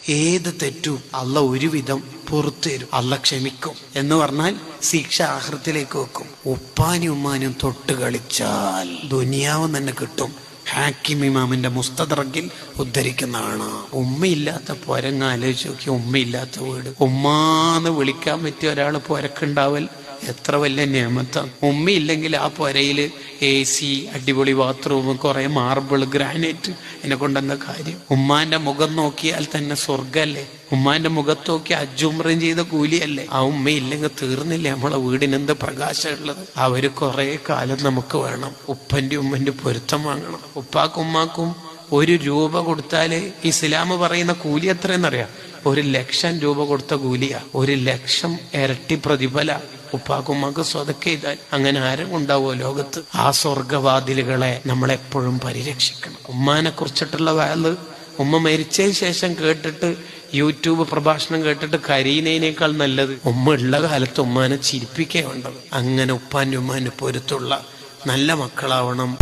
ഏത് തെറ്റും അള്ള ഒരുവിധം പുറത്തു തരും, അള്ള ക്ഷമിക്കും. എന്ന് പറഞ്ഞാൽ ശിക്ഷ ആഖിറത്തിലേക്ക് വെക്കും. ഉപ്പാനും ഉമ്മാനും തൊട്ട് കളിച്ചാൽ ദുനിയാവ് തന്നെ കിട്ടും. ഹാക്കിം ഇമാമിന്റെ മുസ്തദ്റക്കിൽ ഉദ്ധരിക്കുന്നതാണ്. ഉമ്മയില്ലാത്ത പൊരങ്ങ ആലോചിച്ച് നോക്കി, ഉമ്മയില്ലാത്ത വീട്. ഉമ്മാന്ന് വിളിക്കാൻ പറ്റിയ ഒരാൾ പൊരക്കുണ്ടാവൽ എത്ര വലിയ നിയമത്താണ്. ഉമ്മയില്ലെങ്കിൽ ആ പൊരയില് AC, അടിപൊളി ബാത്റൂം, കുറെ മാർബിൾ, ഗ്രാനൈറ്റ്, എന്നെ കൊണ്ടെന്താ കാര്യം? ഉമ്മാന്റെ മുഖം നോക്കിയാൽ തന്നെ സ്വർഗല്ലേ? ഉമ്മാന്റെ മുഖത്ത് നോക്കി അജുമ്രം ചെയ്ത കൂലിയല്ലേ? ആ ഉമ്മയില്ലെങ്കിൽ തീർന്നില്ലേ നമ്മളെ വീടിനെന്ത് പ്രകാശമുള്ളത്? അവര് കുറെ കാലം നമുക്ക് വേണം. ഉപ്പന്റെ ഉമ്മന്റെ പൊരുത്തം വാങ്ങണം. ഉപ്പാക്കും ഉമ്മാക്കും 1 രൂപ കൊടുത്താല് ഇസ്ലാം പറയുന്ന കൂലി എത്രയെന്നറിയാം? 1,00,000 രൂപ കൊടുത്ത കൂലിയാ. 1,00,000 ഇരട്ടി പ്രതിഫല ഉപ്പാക്കുമ്മാക്ക് സ്വതക്ക ചെയ്താൽ. അങ്ങനെ ആരും ഉണ്ടാവോ ലോകത്ത്? ആ സ്വർഗവാതിലുകളെ നമ്മളെപ്പോഴും പരിരക്ഷിക്കണം. ഉമ്മാനെ കുറിച്ചിട്ടുള്ള വാല് ഉമ്മ മരിച്ചതിന് ശേഷം കേട്ടിട്ട് യൂട്യൂബ് പ്രഭാഷണം കേട്ടിട്ട് കരീനേനേക്കാൾ നല്ലത് ഉമ്മ ഉള്ള കാലത്ത് ഉമ്മാനെ ചിരിപ്പിക്കേ വേണ്ടത്. അങ്ങനെ ഉപ്പാന്റെ ഉമ്മാന്റെ പൊരുത്തുള്ള നല്ല മക്കളാവണം.